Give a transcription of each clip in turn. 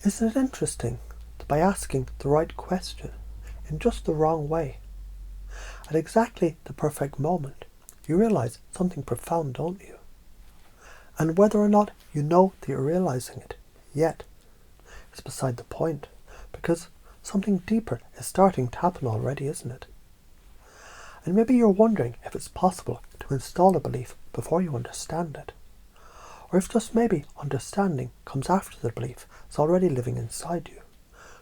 Isn't it interesting that by asking the right question in just the wrong way, at exactly the perfect moment, you realize something profound, don't you? And whether or not you know that you're realizing it yet is beside the point, because something deeper is starting to happen already, isn't it? And maybe you're wondering if it's possible to install a belief before you understand it, or if just maybe understanding comes after the belief is already living inside you,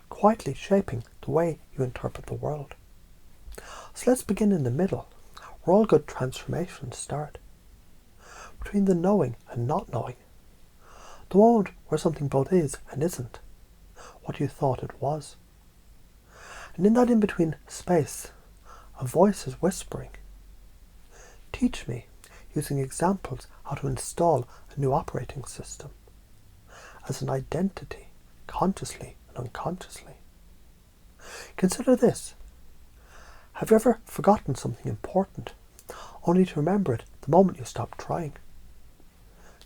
quietly shaping the way you interpret the world. So let's begin in the middle, where all good transformations start. Between the knowing and not knowing. The moment where something both is and isn't what you thought it was. And in that in-between space, a voice is whispering, teach me, using examples, how to install a new operating system as an identity, consciously and unconsciously. Consider this. Have you ever forgotten something important, only to remember it the moment you stop trying?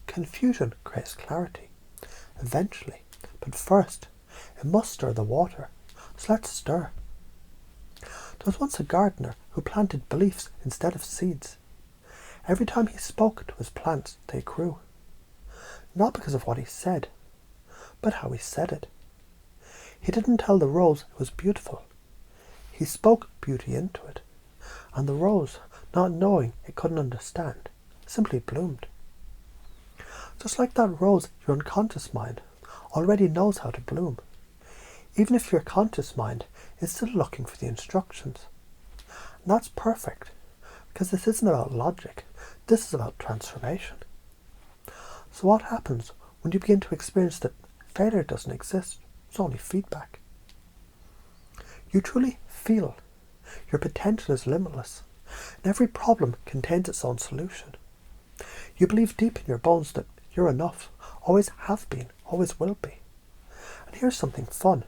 Confusion creates clarity, eventually, but first, it must stir the water, so let's stir. There was once a gardener who planted beliefs instead of seeds. Every time he spoke to his plants, they grew. Not because of what he said, but how he said it. He didn't tell the rose it was beautiful. He spoke beauty into it, and the rose, not knowing it couldn't understand, simply bloomed. Just like that rose, your unconscious mind already knows how to bloom, even if your conscious mind is still looking for the instructions. And that's perfect, because this isn't about logic, this is about transformation. So what happens when you begin to experience that failure doesn't exist, it's only feedback? You truly feel your potential is limitless, and every problem contains its own solution. You believe deep in your bones that you're enough, always have been, always will be. And here's something fun.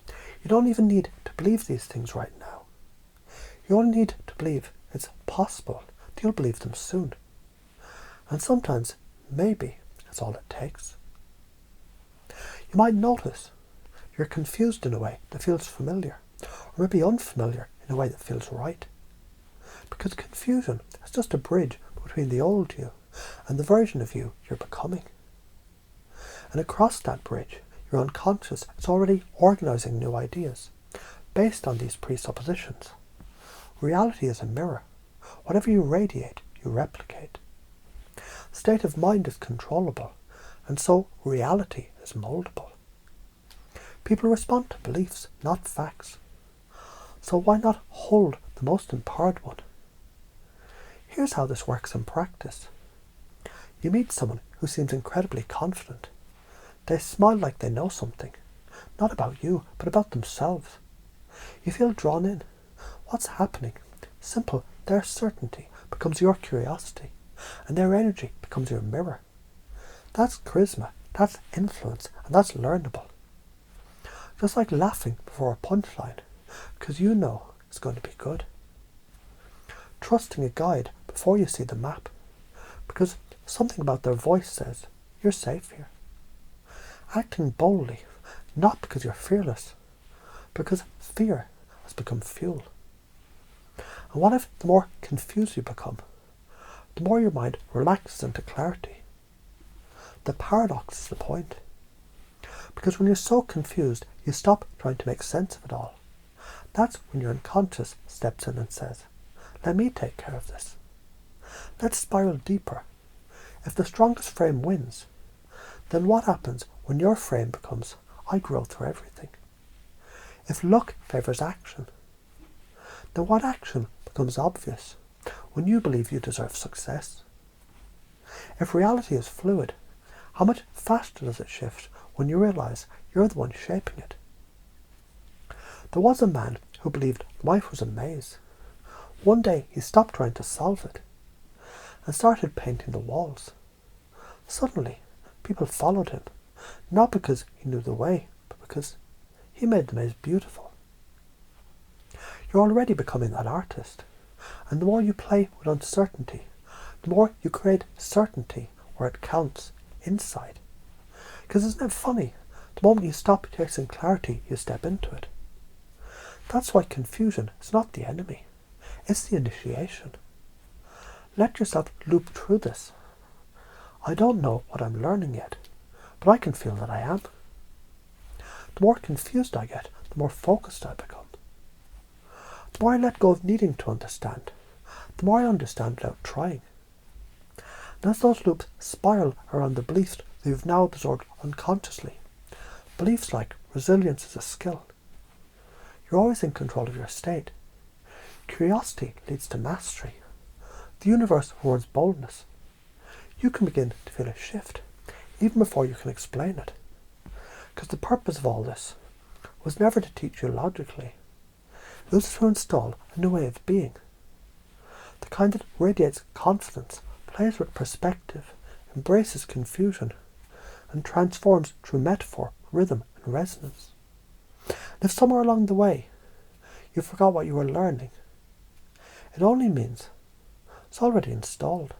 You don't even need to believe these things right now. You only need to believe it's possible that you'll believe them soon. And sometimes, maybe, that's all it takes. You might notice you're confused in a way that feels familiar, or maybe unfamiliar in a way that feels right. Because confusion is just a bridge between the old you and the version of you you're becoming. And across that bridge, your unconscious is already organising new ideas, based on these presuppositions. Reality is a mirror. Whatever you radiate, you replicate. State of mind is controllable, and so reality is mouldable. People respond to beliefs, not facts. So why not hold the most empowered one? Here's how this works in practice. You meet someone who seems incredibly confident. They smile like they know something, not about you, but about themselves. You feel drawn in. What's happening? Simple, their certainty becomes your curiosity, and their energy becomes your mirror. That's charisma, that's influence, and that's learnable. Just like laughing before a punchline, because you know it's going to be good. Trusting a guide before you see the map, because something about their voice says, you're safe here. Acting boldly, not because you're fearless, because fear has become fuel. And what if the more confused you become, the more your mind relaxes into clarity? The paradox is the point. Because when you're so confused, you stop trying to make sense of it all. That's when your unconscious steps in and says, let me take care of this. Let's spiral deeper. If the strongest frame wins, then what happens when your frame becomes, I grow through everything? If luck favours action, then what action becomes obvious when you believe you deserve success? If reality is fluid, how much faster does it shift when you realise you're the one shaping it? There was a man who believed life was a maze. One day he stopped trying to solve it and started painting the walls. Suddenly, people followed him, not because he knew the way, but because he made the maze beautiful. You're already becoming that artist, and the more you play with uncertainty, the more you create certainty where it counts inside. Because isn't it funny The moment you stop chasing clarity, you step into it. That's why confusion is not the enemy. It's the initiation. Let yourself loop through this. I don't know what I'm learning yet, but I can feel that I am. The more confused I get, the more focused I become. The more I let go of needing to understand, the more I understand without trying. And as those loops spiral around the beliefs that you've now absorbed unconsciously, beliefs like resilience is a skill. You're always in control of your state. Curiosity leads to mastery. The universe rewards boldness. You can begin to feel a shift, even before you can explain it. Because the purpose of all this was never to teach you logically. It was to install a new way of being. The kind that radiates confidence, plays with perspective, embraces confusion, and transforms through metaphor, rhythm, and resonance. And if somewhere along the way you forgot what you were learning, it only means it's already installed.